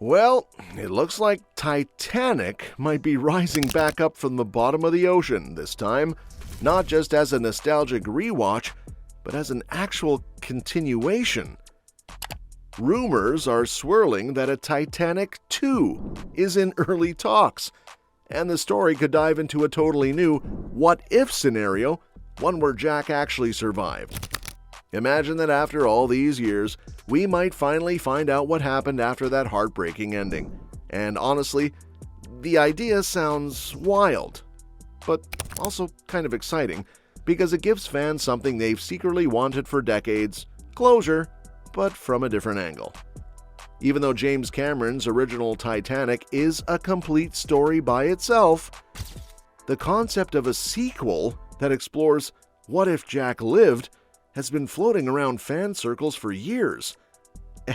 Well, it looks like Titanic might be rising back up from the bottom of the ocean this time, not just as a nostalgic rewatch, but as an actual continuation. Rumors are swirling that a Titanic 2 is in early talks, and the story could dive into a totally new what-if scenario, one where Jack actually survived. Imagine that after all these years, we might finally find out what happened after that heartbreaking ending. And honestly, the idea sounds wild, but also kind of exciting, because it gives fans something they've secretly wanted for decades: closure, but from a different angle. Even though James Cameron's original Titanic is a complete story by itself, the concept of a sequel that explores what if Jack lived has been floating around fan circles for years.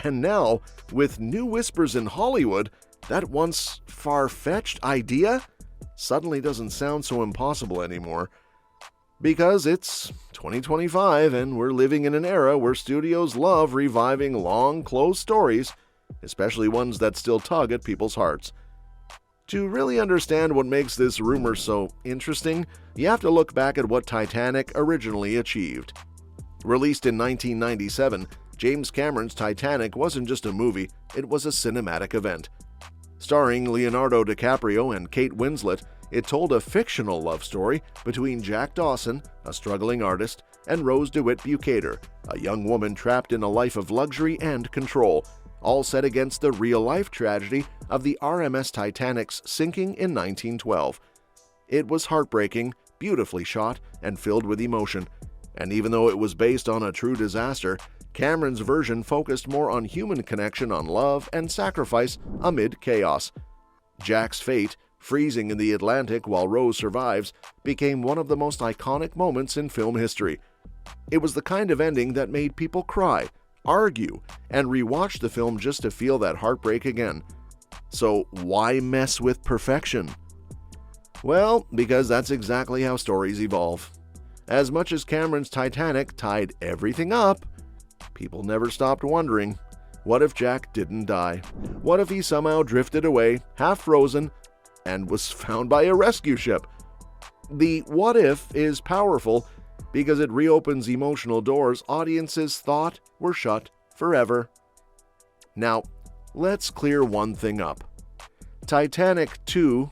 And now, with new whispers in Hollywood, that once far-fetched idea suddenly doesn't sound so impossible anymore. Because it's 2025 and we're living in an era where studios love reviving long, closed stories, especially ones that still tug at people's hearts. To really understand what makes this rumor so interesting, you have to look back at what Titanic originally achieved. Released in 1997, James Cameron's Titanic wasn't just a movie, it was a cinematic event. Starring Leonardo DiCaprio and Kate Winslet, it told a fictional love story between Jack Dawson, a struggling artist, and Rose DeWitt Bukater, a young woman trapped in a life of luxury and control, all set against the real-life tragedy of the RMS Titanic's sinking in 1912. It was heartbreaking, beautifully shot, and filled with emotion. And even though it was based on a true disaster, Cameron's version focused more on human connection, on love and sacrifice amid chaos. Jack's fate, freezing in the Atlantic while Rose survives, became one of the most iconic moments in film history. It was the kind of ending that made people cry, argue, and rewatch the film just to feel that heartbreak again. So why mess with perfection? Well, because that's exactly how stories evolve. As much as Cameron's Titanic tied everything up, people never stopped wondering, what if Jack didn't die? What if he somehow drifted away, half frozen, and was found by a rescue ship? The what if is powerful because it reopens emotional doors audiences thought were shut forever. Now, let's clear one thing up. Titanic 2,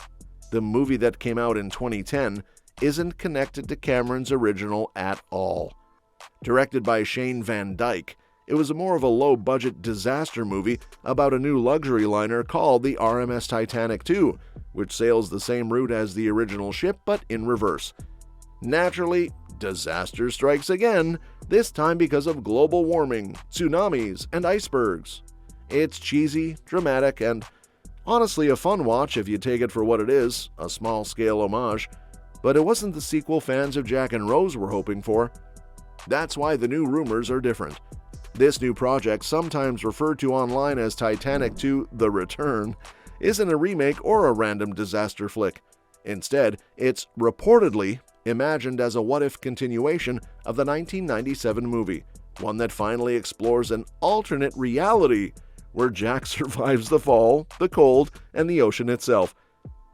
the movie that came out in 2010, isn't connected to Cameron's original at all. Directed by Shane Van Dyke, it was more of a low-budget disaster movie about a new luxury liner called the RMS Titanic 2, which sails the same route as the original ship but in reverse. Naturally, disaster strikes again, this time because of global warming, tsunamis, and icebergs. It's cheesy, dramatic, and honestly a fun watch if you take it for what it is, a small-scale homage. But it wasn't the sequel fans of Jack and Rose were hoping for. That's why the new rumors are different. This new project, sometimes referred to online as Titanic 2: The Return, isn't a remake or a random disaster flick. Instead, it's reportedly imagined as a what-if continuation of the 1997 movie, one that finally explores an alternate reality where Jack survives the fall, the cold, and the ocean itself.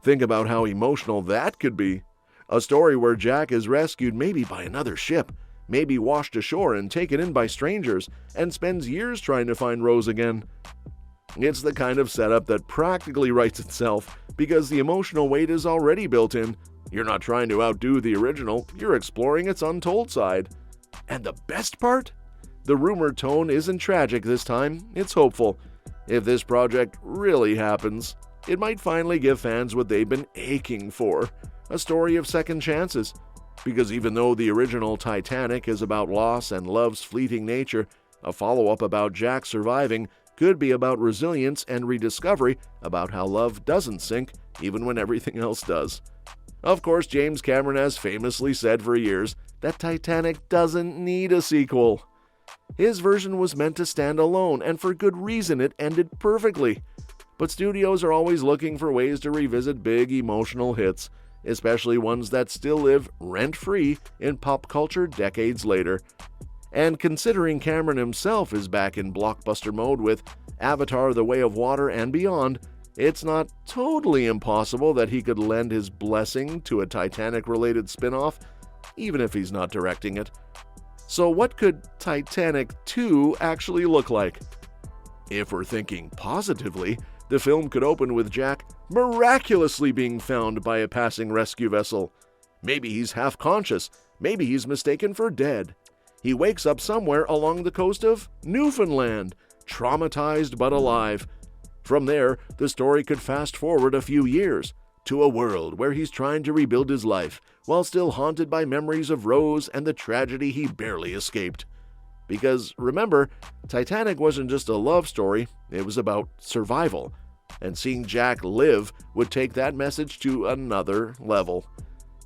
Think about how emotional that could be. A story where Jack is rescued maybe by another ship, maybe washed ashore and taken in by strangers, and spends years trying to find Rose again. It's the kind of setup that practically writes itself because the emotional weight is already built in. You're not trying to outdo the original, you're exploring its untold side. And the best part? The rumored tone isn't tragic this time, it's hopeful. If this project really happens, it might finally give fans what they've been aching for, a story of second chances. Because even though the original Titanic is about loss and love's fleeting nature, a follow-up about Jack surviving could be about resilience and rediscovery about how love doesn't sink even when everything else does. Of course, James Cameron has famously said for years that Titanic doesn't need a sequel. His version was meant to stand alone, and for good reason it ended perfectly. But studios are always looking for ways to revisit big emotional hits, especially ones that still live rent-free in pop culture decades later. And considering Cameron himself is back in blockbuster mode with Avatar: The Way of Water, and beyond, it's not totally impossible that he could lend his blessing to a Titanic-related spin-off, even if he's not directing it. So what could Titanic 2 actually look like? If we're thinking positively, the film could open with Jack miraculously being found by a passing rescue vessel. Maybe he's half-conscious, maybe he's mistaken for dead. He wakes up somewhere along the coast of Newfoundland, traumatized but alive. From there, the story could fast forward a few years, to a world where he's trying to rebuild his life, while still haunted by memories of Rose and the tragedy he barely escaped. Because, remember, Titanic wasn't just a love story, it was about survival. And seeing Jack live would take that message to another level.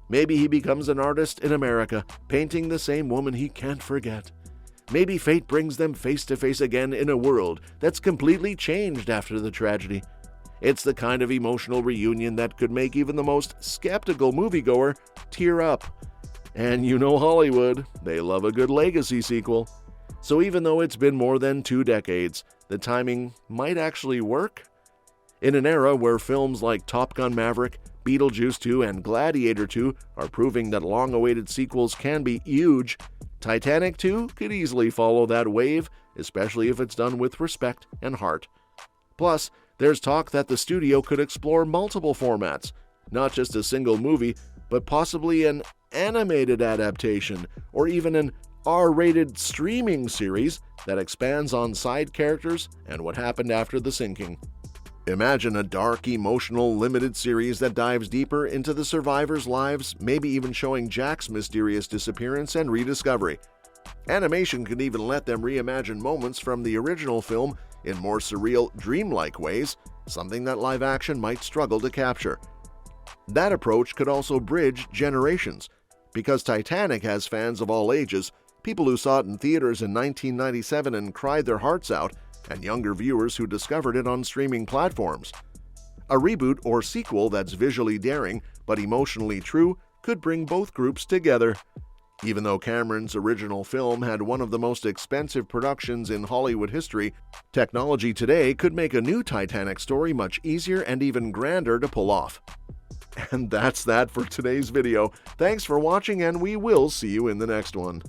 Maybe he becomes an artist in America, painting the same woman he can't forget. Maybe fate brings them face to face again in a world that's completely changed after the tragedy. It's the kind of emotional reunion that could make even the most skeptical moviegoer tear up. And you know Hollywood, they love a good legacy sequel. So even though it's been more than 2 decades, the timing might actually work. In an era where films like Top Gun Maverick, Beetlejuice 2, and Gladiator 2 are proving that long-awaited sequels can be huge, Titanic 2 could easily follow that wave, especially if it's done with respect and heart. Plus, there's talk that the studio could explore multiple formats, not just a single movie, but possibly an animated adaptation, or even an R-rated streaming series that expands on side characters and what happened after the sinking. Imagine a dark, emotional, limited series that dives deeper into the survivors' lives, maybe even showing Jack's mysterious disappearance and rediscovery. Animation could even let them reimagine moments from the original film in more surreal, dreamlike ways, something that live action might struggle to capture. That approach could also bridge generations. Because Titanic has fans of all ages, people who saw it in theaters in 1997 and cried their hearts out, and younger viewers who discovered it on streaming platforms. A reboot or sequel that's visually daring but emotionally true could bring both groups together. Even though Cameron's original film had one of the most expensive productions in Hollywood history, technology today could make a new Titanic story much easier and even grander to pull off. And that's that for today's video. Thanks for watching, and we will see you in the next one.